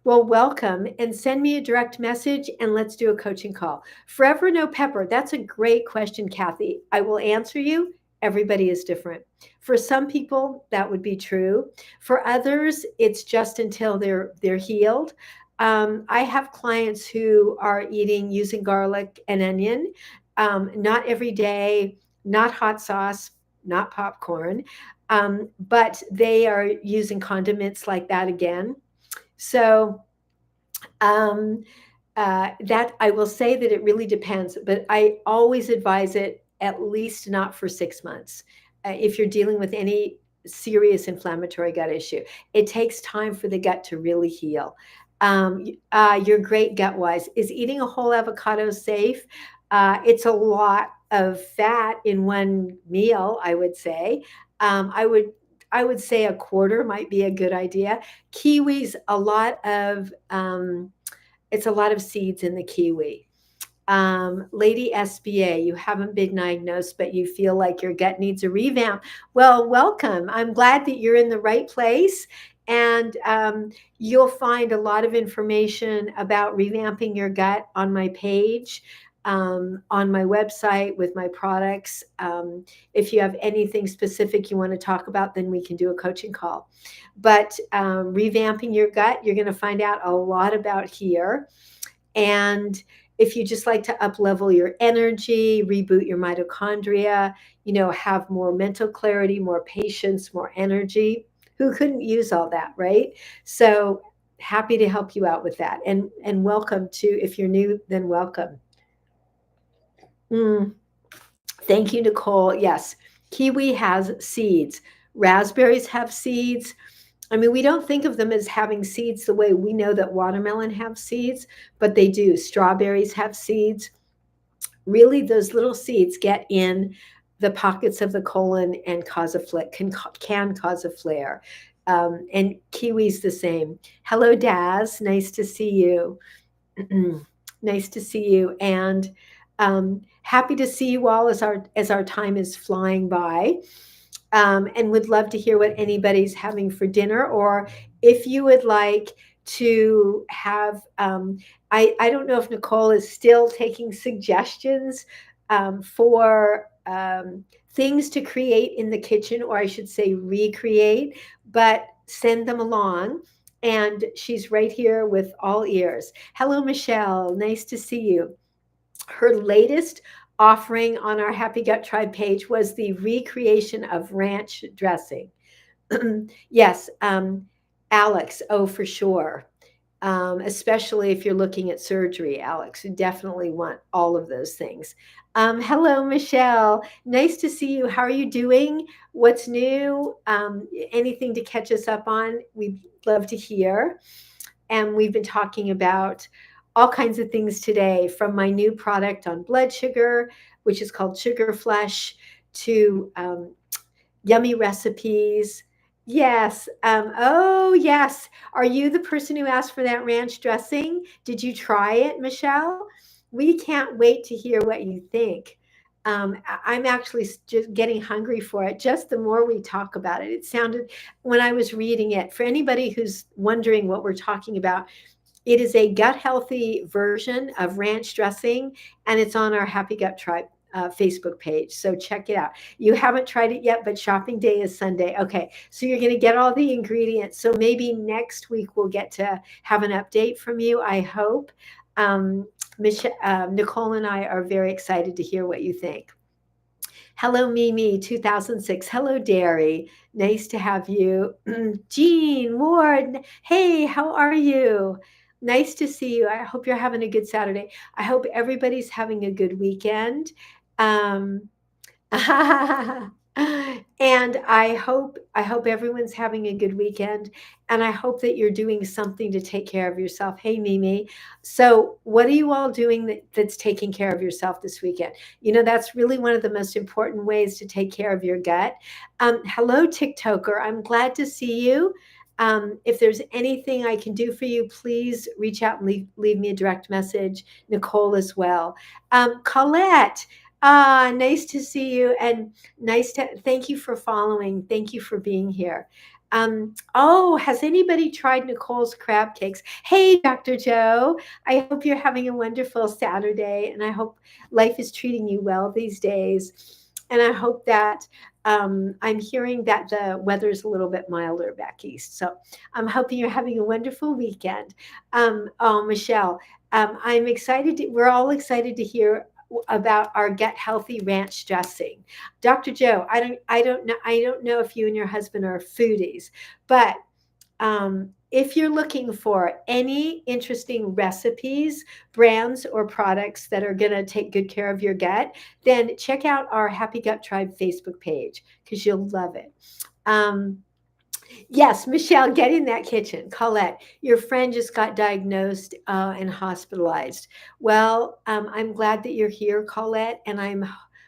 well, welcome and send me a direct message and let's do a coaching call. Forever no pepper. That's a great question, Kathy. I will answer you. Everybody is different. For some people, that would be true. For others, it's just until they're healed. I have clients who are eating using garlic and onion, not every day, not hot sauce, not popcorn, but they are using condiments like that again So, um, that I will say that it really depends, but I always advise it at least not for 6 months. If you're dealing with any serious inflammatory gut issue, it takes time for the gut to really heal. You're great gut wise. Is eating a whole avocado safe? It's a lot of fat in one meal, I would say. Um, I would I would say a quarter might be a good idea. Kiwis, it's a lot of seeds in the kiwi. Lady SBA, you haven't been diagnosed, but you feel like your gut needs a revamp. Well, welcome. I'm glad that you're in the right place. And you'll find a lot of information about revamping your gut on my page, on my website with my products. If you have anything specific you want to talk about, then we can do a coaching call. But revamping your gut, you're going to find out a lot about here. And if you just like to up level your energy, reboot your mitochondria, have more mental clarity, more patience, more energy, who couldn't use all that, right? So happy to help you out with that. And welcome to, if you're new, then welcome. Mm, thank you, Nicole. Yes, kiwi has seeds. Raspberries have seeds. I mean, we don't think of them as having seeds the way we know that watermelon have seeds, but they do. Strawberries have seeds. Really, those little seeds get in the pockets of the colon and can cause a flare. And kiwis the same. Hello, Daz. Nice to see you. Nice to see you, and happy to see you all as our time is flying by. And would love to hear what anybody's having for dinner, or if you would like to have. I don't know if Nicole is still taking suggestions for things to create in the kitchen, or I should say recreate, but send them along. And she's right here with all ears. Hello, Michelle. Nice to see you. Her latest offering on our Happy Gut Tribe page was the recreation of ranch dressing. Yes, Alex, oh, for sure. Especially if you're looking at surgery, Alex, you definitely want all of those things. Hello, Michelle. Nice to see you. How are you doing? What's new? Anything to catch us up on? We'd love to hear. And we've been talking about all kinds of things today, from my new product on blood sugar, which is called Sugar Flush, to yummy recipes. Yes. Oh, yes. Are you the person who asked for that ranch dressing? Did you try it, Michelle? We can't wait to hear what you think. I'm actually just getting hungry for it. Just the more we talk about it, it sounded, when I was reading it, for anybody who's wondering what we're talking about, it is a gut healthy version of ranch dressing, and it's on our Happy Gut Tribe Facebook page. So check it out. You haven't tried it yet, but shopping day is Sunday. Okay, so you're going to get all the ingredients. So maybe next week we'll get to have an update from you, I hope. Nicole and I are very excited to hear what you think. Hello, Mimi, 2006. Hello, Derry. Nice to have you. Jean, Ward. Hey, how are you? Nice to see you. I hope you're having a good Saturday. I hope everybody's having a good weekend. Um, and I hope everyone's having a good weekend, and I hope that you're doing something to take care of yourself. Hey, Mimi. So what are you all doing that's taking care of yourself this weekend? That's really one of the most important ways to take care of your gut. Hello, TikToker. I'm glad to see you. If there's anything I can do for you, please reach out and leave me a direct message. Nicole as well. Colette, nice to see you, and thank you for following. Thank you for being here. Oh, has anybody tried Nicole's crab cakes? Hey, Dr. Joe, I hope you're having a wonderful Saturday, and I hope life is treating you well these days. And I hope that I'm hearing that the weather is a little bit milder back east. So I'm hoping you're having a wonderful weekend. Oh, Michelle, I'm excited. We're all excited to hear about our Get Healthy Ranch dressing. Dr. Joe, I don't know if you and your husband are foodies, but if you're looking for any interesting recipes, brands, or products that are going to take good care of your gut, then check out our Happy Gut Tribe Facebook page because you'll love it. Um, Yes, Michelle, get in that kitchen. Colette, your friend just got diagnosed and hospitalized. Well, I'm glad that you're here, Colette, and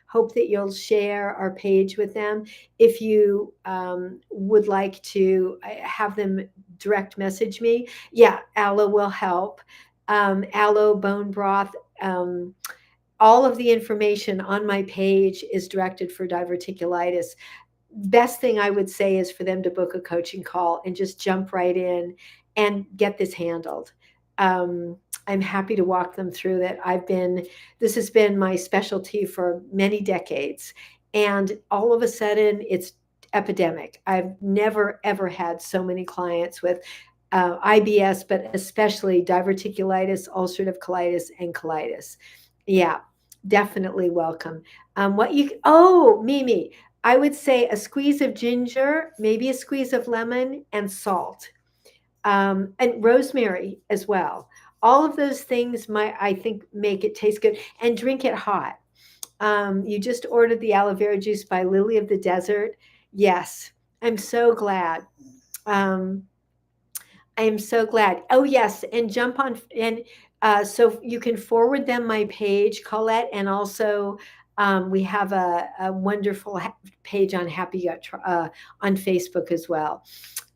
hope that you'll share our page with them. If you would like to have them direct message me, yeah, aloe will help. Aloe bone broth. All of the information on my page is directed for diverticulitis. Best thing I would say is for them to book a coaching call and just jump right in and get this handled. I'm happy to walk them through that. This has been my specialty for many decades. And all of a sudden, it's epidemic. I've never, ever had so many clients with IBS, but especially diverticulitis, ulcerative colitis, and colitis. Yeah, definitely welcome. Mimi, I would say a squeeze of ginger, maybe a squeeze of lemon, and salt, and rosemary as well. All of those things might, I think, make it taste good, and drink it hot. You just ordered the aloe vera juice by Lily of the Desert. Yes, I'm so glad. Um, I am so glad. Oh, yes, and jump on and so you can forward them my page, Colette, and also we have a wonderful page on on Facebook as well.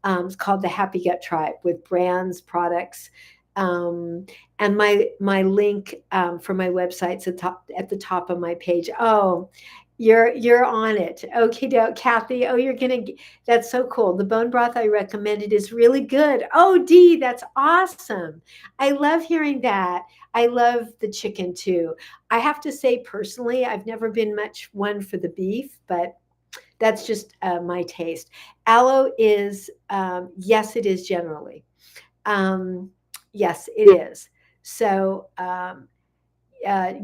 It's called the Happy Gut Tribe with brands, products, um, and my link for my website's at the top of my page. Oh, you're on it. Okay, Kathy. Oh, that's so cool. The bone broth I recommended is really good. Oh, Dee, that's awesome. I love hearing that. I love the chicken too. I have to say personally, I've never been much one for the beef, but that's just my taste. Aloe is, yes, it is generally. Um, yes, it is. So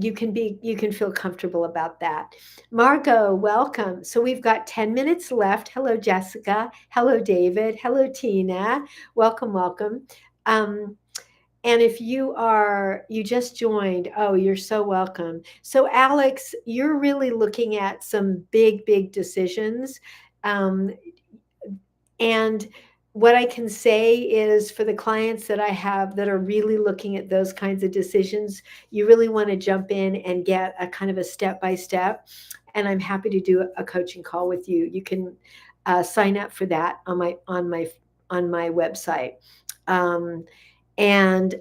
you can feel comfortable about that. Margot, welcome. So we've got 10 minutes left. Hello, Jessica. Hello, David. Hello, Tina. Welcome, welcome. Um, and if you just joined, oh, you're so welcome. So, Alex, you're really looking at some big, big decisions. Um, and what I can say is for the clients that I have that are really looking at those kinds of decisions, you really want to jump in and get a kind of a step by step. And I'm happy to do a coaching call with you. You can sign up for that on my website. Um, and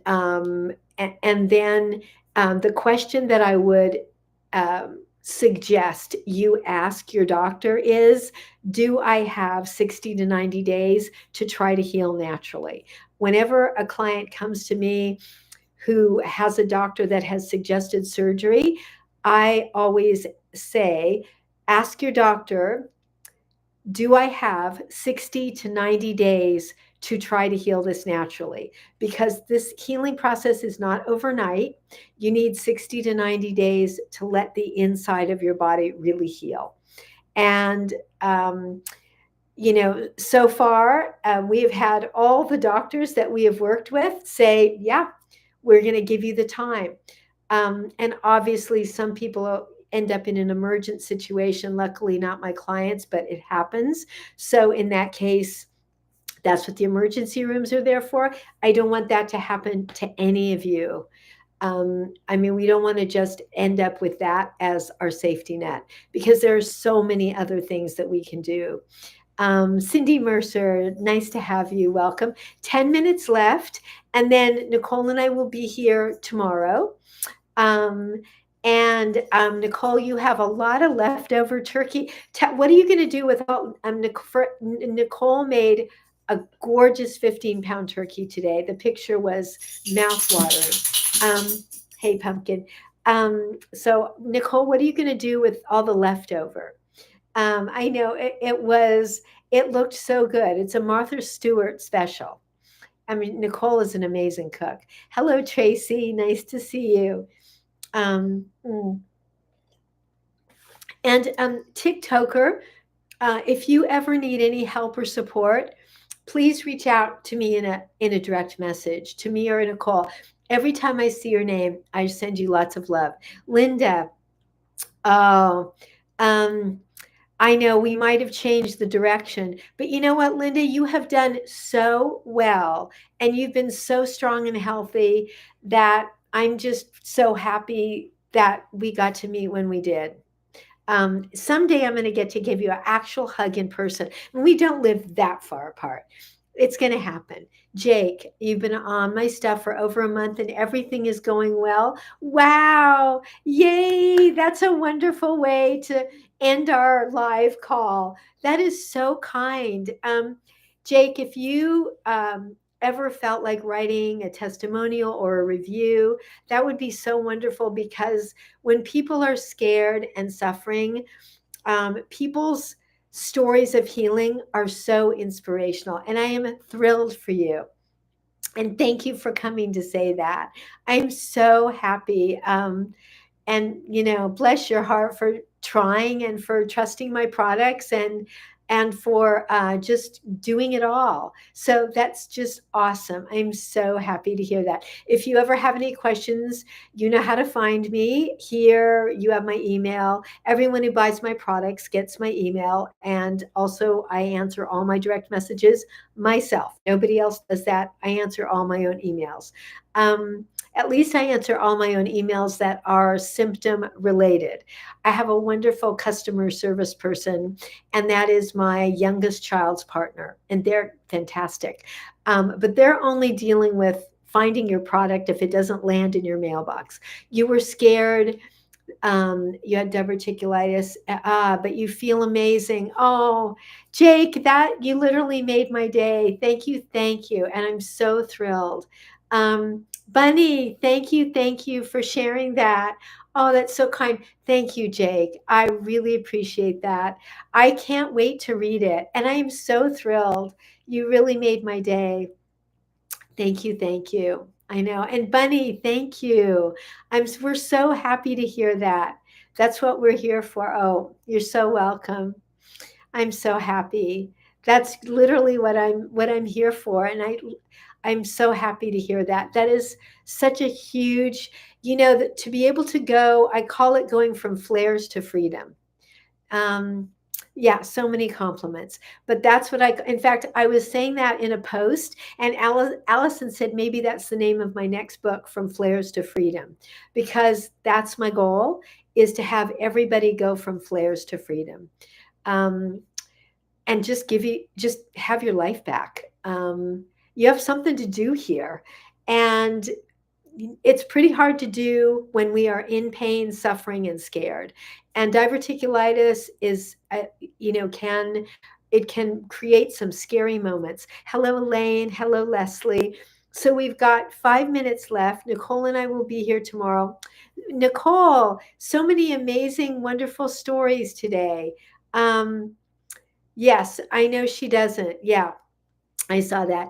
then the question that I would suggest you ask your doctor is, do I have 60 to 90 days to try to heal naturally? Whenever a client comes to me who has a doctor that has suggested surgery, I always say, ask your doctor, do I have 60 to 90 days to try to heal this naturally? Because this healing process is not overnight. You need 60 to 90 days to let the inside of your body really heal. And, so far, we have had all the doctors that we have worked with say, yeah, we're going to give you the time. And obviously, some people end up in an emergent situation. Luckily, not my clients, but it happens. So, in that case, that's what the emergency rooms are there for. I don't want that to happen to any of you. We don't want to just end up with that as our safety net because there are so many other things that we can do. Cindy Mercer, nice to have you. Welcome. 10 minutes left. And then Nicole and I will be here tomorrow. Nicole, you have a lot of leftover turkey. What are you going to do with all? Nicole made a gorgeous 15-pound turkey today. The picture was mouth-watering. Hey, pumpkin. So, Nicole, what are you going to do with all the leftover? I know it looked so good. It's a Martha Stewart special. Nicole is an amazing cook. Hello, Tracy. Nice to see you. Um, mm. And TikToker, if you ever need any help or support, please reach out to me in a direct message, to me or in a call. Every time I see your name, I send you lots of love. Linda, oh, um, I know we might have changed the direction, but you know what, Linda? You have done so well, and you've been so strong and healthy that I'm just so happy that we got to meet when we did. Someday I'm going to get to give you an actual hug in person. We don't live that far apart. It's going to happen. Jake, you've been on my stuff for over a month and everything is going well. Wow. Yay. That's a wonderful way to end our live call. That is so kind. Jake, if you ever felt like writing a testimonial or a review, that would be so wonderful because when people are scared and suffering, people's stories of healing are so inspirational. And I am thrilled for you. And thank you for coming to say that. I'm so happy. And bless your heart for trying and for trusting my products and for just doing it all. So that's just awesome. I'm so happy to hear that. If you ever have any questions, you know how to find me. Here you have my email. Everyone who buys my products gets my email, and also I answer all my direct messages myself. Nobody else does that. I answer all my own emails. At least I answer all my own emails that are symptom related. I have a wonderful customer service person, and that is my youngest child's partner, and they're fantastic. But they're only dealing with finding your product if it doesn't land in your mailbox. You were scared, you had diverticulitis, but you feel amazing. Oh, Jake, that you literally made my day. Thank you, and I'm so thrilled. Bunny, thank you for sharing that. Oh, that's so kind. Thank you, Jake. I really appreciate that. I can't wait to read it, and I am so thrilled. You really made my day. Thank you, thank you. I know. And Bunny, thank you. We're so happy to hear that. That's what we're here for. Oh, you're so welcome. I'm so happy. That's literally what I'm here for, and I'm so happy to hear that. That is such a huge, that to be able to go, I call it going from flares to freedom. Um, yeah, so many compliments. But that's what in fact, I was saying that in a post, and Allison said maybe that's the name of my next book, From Flares to Freedom, because that's my goal, is to have everybody go from flares to freedom. Um, and just have your life back. You have something to do here. And it's pretty hard to do when we are in pain, suffering, and scared. And diverticulitis is, can create some scary moments. Hello, Elaine. Hello, Leslie. So we've got 5 minutes left. Nicole and I will be here tomorrow. Nicole, so many amazing, wonderful stories today. Yes, I know she doesn't. Yeah, I saw that.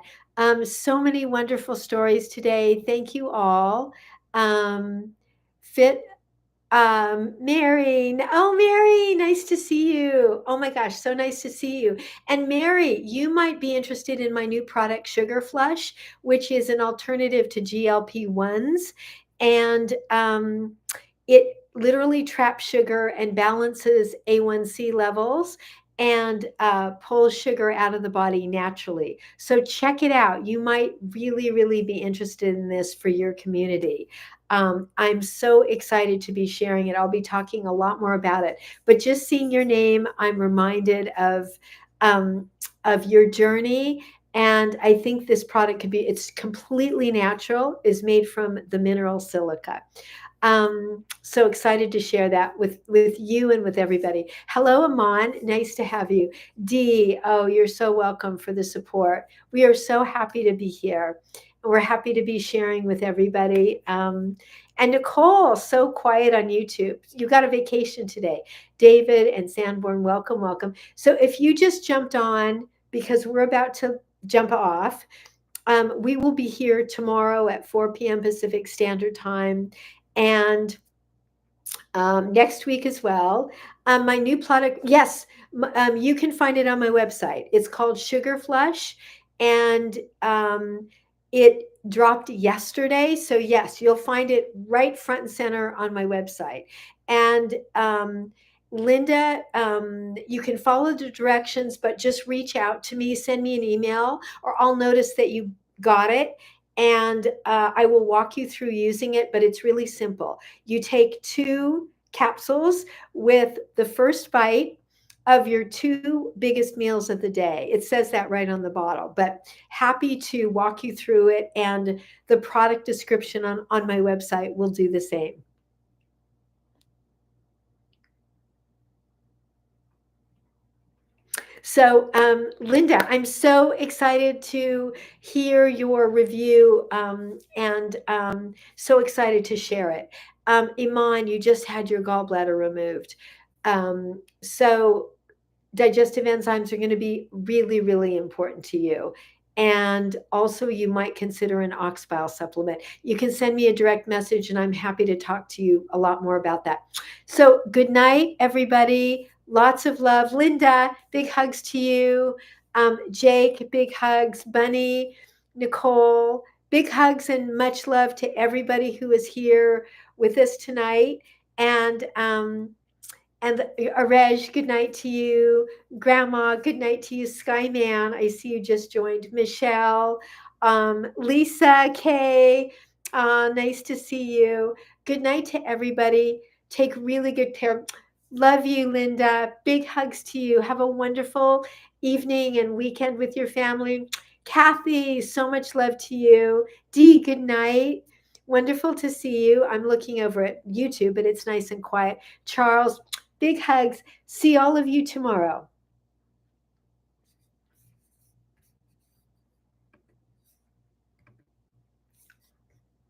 So many wonderful stories today. Thank you all. Um, Fit Mary. Oh, Mary, nice to see you. Oh my gosh, so nice to see you. And Mary, you might be interested in my new product, Sugar Flush, which is an alternative to GLP-1s. And it literally traps sugar and balances A1C levels and pulls sugar out of the body naturally. So check it out. You might really, really be interested in this for your community. I'm so excited to be sharing it. I'll be talking a lot more about it. But just seeing your name, I'm reminded of your journey. And I think this product it's completely natural, is made from the mineral silica. So excited to share that with you and with everybody. Hello, Aman. Nice to have you. Dee, oh, you're so welcome for the support. We are so happy to be here. We're happy to be sharing with everybody. And Nicole, so quiet on YouTube. You got a vacation today. David and Sanborn, welcome, welcome. So if you just jumped on because we're about to jump off, we will be here tomorrow at 4 p.m. Pacific Standard Time. And next week as well. My new product, yes, you can find it on my website. It's called Sugar Flush, and it dropped yesterday. So yes, you'll find it right front and center on my website. And Linda, you can follow the directions, but just reach out to me, send me an email, or I'll notice that you got it. And I will walk you through using it, but it's really simple. You take 2 capsules with the first bite of your 2 biggest meals of the day. It says that right on the bottle, but happy to walk you through it. And the product description on my website will do the same. So, Linda, I'm so excited to hear your review, and so excited to share it. Iman, you just had your gallbladder removed. So digestive enzymes are going to be really, really important to you. And also, you might consider an ox bile supplement. You can send me a direct message, and I'm happy to talk to you a lot more about that. So, good night, everybody. Lots of love. Linda, big hugs to you. Jake, big hugs. Bunny, Nicole, big hugs and much love to everybody who is here with us tonight. And Arej, good night to you. Grandma, good night to you. Skyman, I see you just joined. Michelle, Lisa, Kay, nice to see you. Good night to everybody. Take really good care. Love you, Linda. Big hugs to you. Have a wonderful evening and weekend with your family. Kathy, so much love to you. Dee, good night. Wonderful to see you. I'm looking over at YouTube, but it's nice and quiet. Charles, big hugs. See all of you tomorrow.